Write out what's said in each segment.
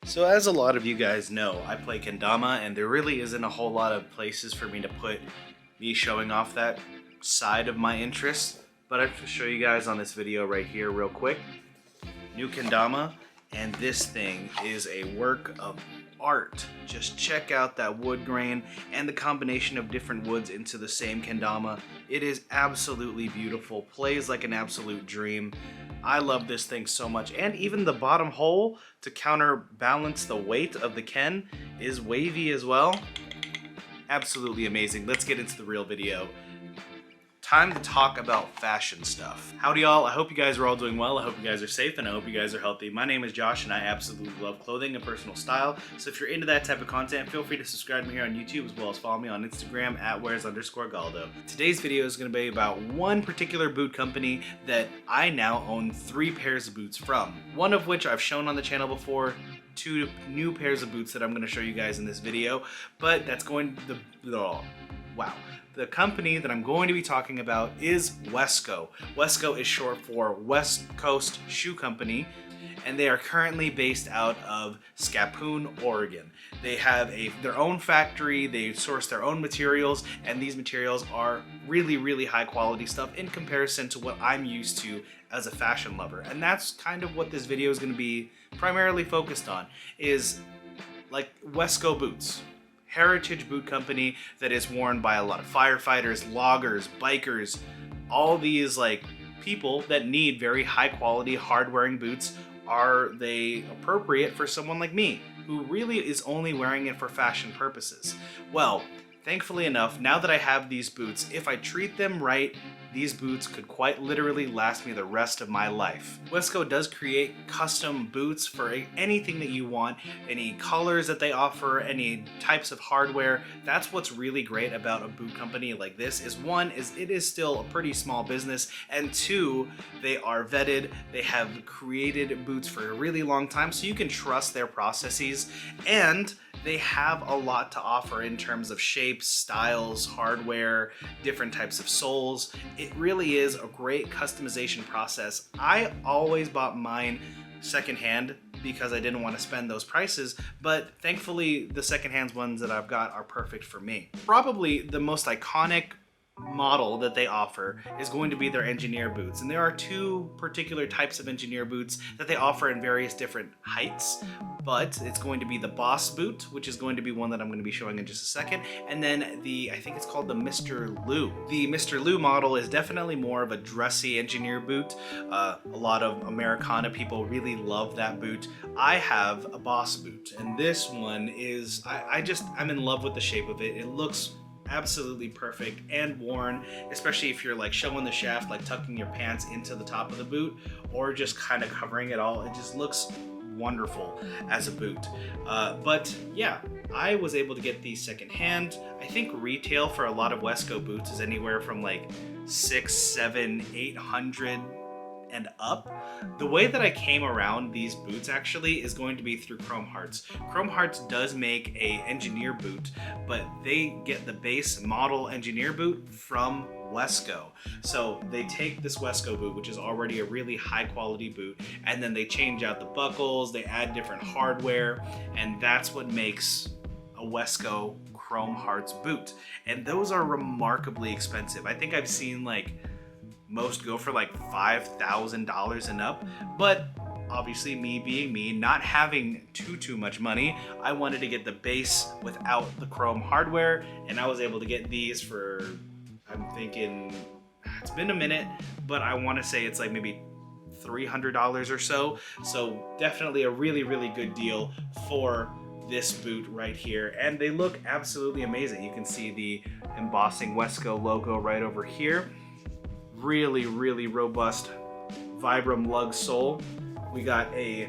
So as a lot of you guys know, I play kendama, and there really isn't a whole lot of places for me to put me showing off that side of my interest. But I have to show you guys on this video right here real quick. New kendama, and this thing is a work of art. Just check out that wood grain and the combination of different woods into the same kendama. It is absolutely beautiful, plays like an absolute dream. I love this thing so much, and even the bottom hole to counterbalance the weight of the ken is wavy as well. Absolutely amazing. Let's get into the real video. Time to talk about fashion stuff. Howdy y'all, I hope you guys are all doing well. I hope you guys are safe, and I hope you guys are healthy. My name is Josh, and I absolutely love clothing and personal style. So if you're into that type of content, feel free to subscribe to me here on YouTube, as well as follow me on Instagram at @wheres_galdo. Today's video is going to be about one particular boot company that I now own 3 pairs of boots from. One of which I've shown on the channel before, 2 new pairs of boots that I'm going to show you guys in this video, but that's going to The company that I'm going to be talking about is WESCO. WESCO is short for West Coast Shoe Company, and they are currently based out of Scappoon, Oregon. They have their own factory, they source their own materials, and these materials are really, really high quality stuff in comparison to what I'm used to as a fashion lover. And that's kind of what this video is going to be primarily focused on, is like WESCO boots. Heritage boot company that is worn by a lot of firefighters, loggers, bikers, all these like people that need very high quality, hard wearing boots. Are they appropriate for someone like me, who really is only wearing it for fashion purposes? Well, thankfully enough, now that I have these boots, if I treat them right, these boots could quite literally last me the rest of my life. WESCO does create custom boots for anything that you want, any colors that they offer, any types of hardware. That's what's really great about a boot company like this, is one, is it is still a pretty small business, and 2, they are vetted. They have created boots for a really long time, so you can trust their processes, and they have a lot to offer in terms of shapes, styles, hardware, different types of soles. It really is a great customization process. I always bought mine secondhand because I didn't want to spend those prices, but thankfully the secondhand ones that I've got are perfect for me. Probably the most iconic model that they offer is going to be their engineer boots, and there are 2 particular types of engineer boots that they offer in various different heights, but it's going to be the Boss boot, which is going to be one that I'm going to be showing in just a second, and then I think it's called the Mr. Lou. The Mr. Lou model is definitely more of a dressy engineer boot. A lot of Americana people really love that boot. I have a Boss boot, and this one is, I'm in love with the shape of it. It looks absolutely perfect and worn, especially if you're like showing the shaft, like tucking your pants into the top of the boot, or just kind of covering it all. It just looks wonderful as a boot. But yeah, I was able to get these secondhand. I think retail for a lot of WESCO boots is anywhere from like $600, $700, $800 and up. The way that I came around these boots actually is going to be through Chrome Hearts. Chrome Hearts does make a engineer boot, but they get the base model engineer boot from WESCO. So they take this WESCO boot, which is already a really high quality boot, and then they change out the buckles, they add different hardware, and that's what makes a WESCO Chrome Hearts boot. And those are remarkably expensive. I think I've seen like most go for like $5,000 and up, but obviously me being me, not having too much money, I wanted to get the base without the chrome hardware, and I was able to get these for, I'm thinking, it's been a minute, but I want to say it's like maybe $300 or so. So definitely a really, really good deal for this boot right here, and they look absolutely amazing. You can see the embossing WESCO logo right over here. Really, really robust Vibram lug sole. We got a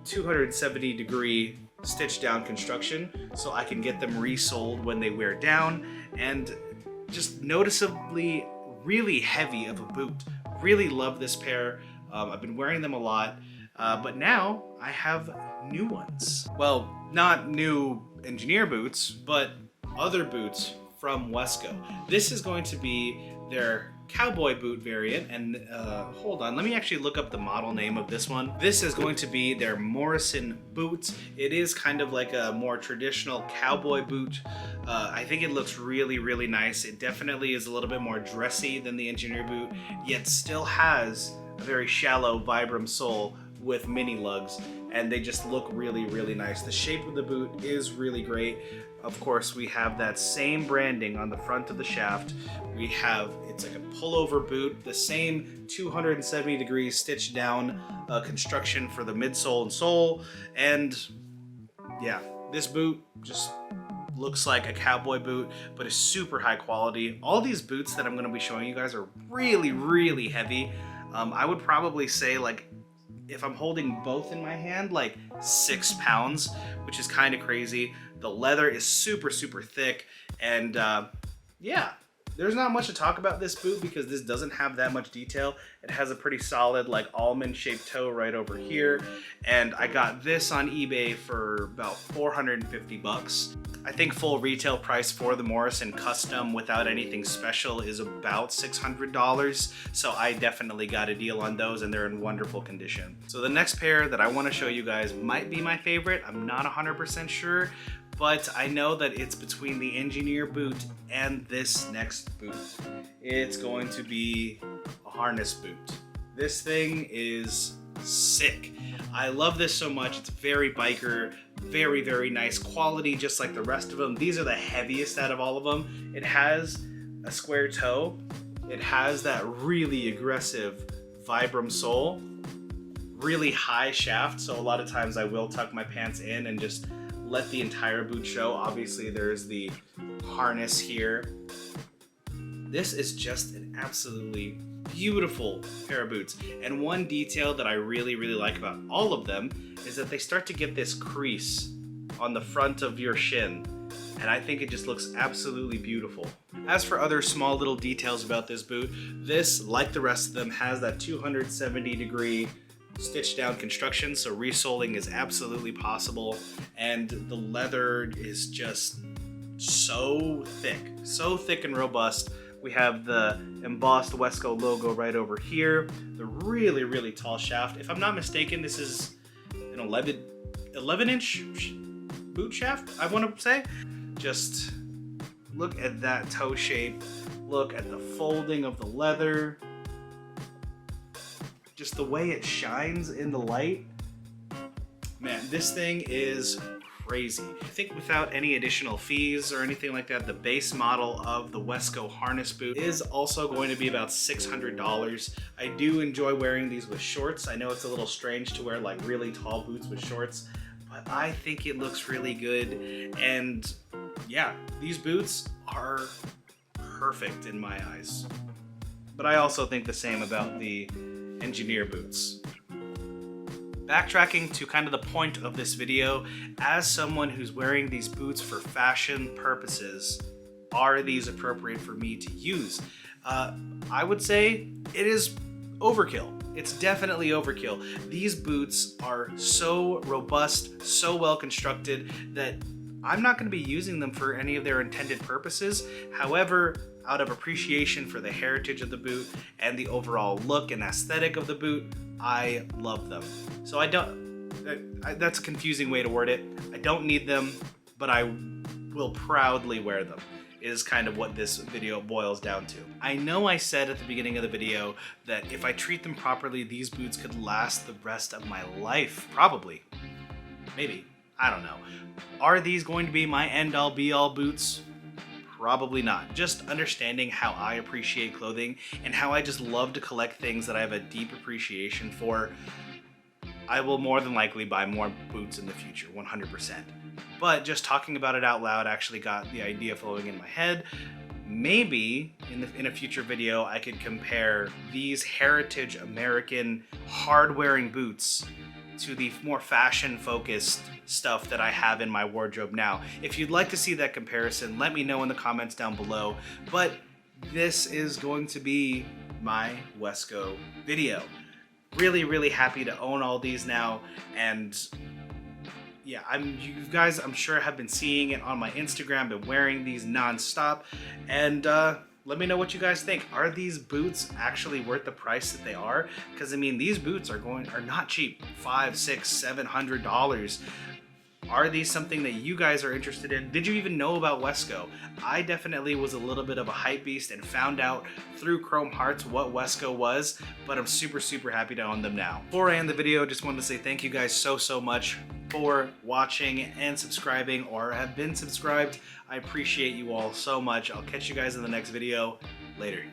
270-degree stitch down construction, so I can get them resoled when they wear down, and just noticeably really heavy of a boot. Really love this pair. I've been wearing them a lot, but now I have new ones. Well, not new engineer boots, but other boots from WESCO. This is going to be their cowboy boot variant, and hold on, let me actually look up the model name of this one. This is going to be their Morrison boot. It is kind of like a more traditional cowboy boot. I think it looks really, really nice. It definitely is a little bit more dressy than the engineer boot, yet still has a very shallow Vibram sole with mini lugs, and they just look really, really nice. The shape of the boot is really great. Of course, we have that same branding on the front of the shaft. We have, it's like a pullover boot, the same 270 degrees stitched down construction for the midsole and sole. And yeah, this boot just looks like a cowboy boot, but is super high quality. All these boots that I'm gonna be showing you guys are really, really heavy. I would probably say, like, if I'm holding both in my hand, like 6 pounds, which is kind of crazy. The leather is super, super thick, and yeah, there's not much to talk about this boot because this doesn't have that much detail. It has a pretty solid, like, almond shaped toe right over here, and I got this on eBay for about 450 bucks. I think full retail price for the Morrison Custom without anything special is about $600, so I definitely got a deal on those, and they're in wonderful condition. So the next pair that I want to show you guys might be my favorite. I'm not 100% sure, but I know that it's between the engineer boot and this next boot. It's going to be a harness boot. This thing is sick. I love this so much. It's very biker, very, very nice quality, just like the rest of them. These are the heaviest out of all of them. It has a square toe. It has that really aggressive Vibram sole, really high shaft. So a lot of times I will tuck my pants in and just let the entire boot show. Obviously there's the harness here. This is just an absolutely beautiful pair of boots. And one detail that I really, really like about all of them is that they start to get this crease on the front of your shin. And I think it just looks absolutely beautiful. As for other small little details about this boot, this, like the rest of them, has that 270 degree stitched down construction, so resoling is absolutely possible. And the leather is just so thick and robust. We have the embossed WESCO logo right over here. The really, really tall shaft. If I'm not mistaken, this is an 11-inch boot shaft, I want to say. Just look at that toe shape. Look at the folding of the leather. Just the way it shines in the light. Man, this thing is crazy. I think without any additional fees or anything like that, the base model of the WESCO harness boot is also going to be about $600. I do enjoy wearing these with shorts. I know it's a little strange to wear like really tall boots with shorts, but I think it looks really good. And yeah, these boots are perfect in my eyes. But I also think the same about the engineer boots. Backtracking to kind of the point of this video, as someone who's wearing these boots for fashion purposes, are these appropriate for me to use? I would say it is overkill. It's definitely overkill. These boots are so robust, so well constructed that I'm not going to be using them for any of their intended purposes. However, out of appreciation for the heritage of the boot and the overall look and aesthetic of the boot, I love them. So that's a confusing way to word it. I don't need them, but I will proudly wear them, is kind of what this video boils down to. I know I said at the beginning of the video that if I treat them properly, these boots could last the rest of my life. Probably. Maybe. I don't know. Are these going to be my end-all be-all boots? Probably not. Just understanding how I appreciate clothing and how I just love to collect things that I have a deep appreciation for, I will more than likely buy more boots in the future, 100%. But just talking about it out loud actually got the idea flowing in my head. Maybe in a future video I could compare these heritage American hard-wearing boots to the more fashion-focused stuff that I have in my wardrobe now. If you'd like to see that comparison, let me know in the comments down below. But this is going to be my WESCO video. Really, really happy to own all these now, and yeah, you guys, I'm sure, have been seeing it on my Instagram, been wearing these non-stop, and Let me know what you guys think. Are these boots actually worth the price that they are? Because I mean, these boots are not cheap. $500, $600, $700. Are these something that you guys are interested in? Did you even know about WESCO? I definitely was a little bit of a hype beast and found out through Chrome Hearts what WESCO was, but I'm super, super happy to own them now. Before I end the video, just wanted to say thank you guys so much for watching and subscribing, or have been subscribed. I appreciate you all so much. I'll catch you guys in the next video. Later.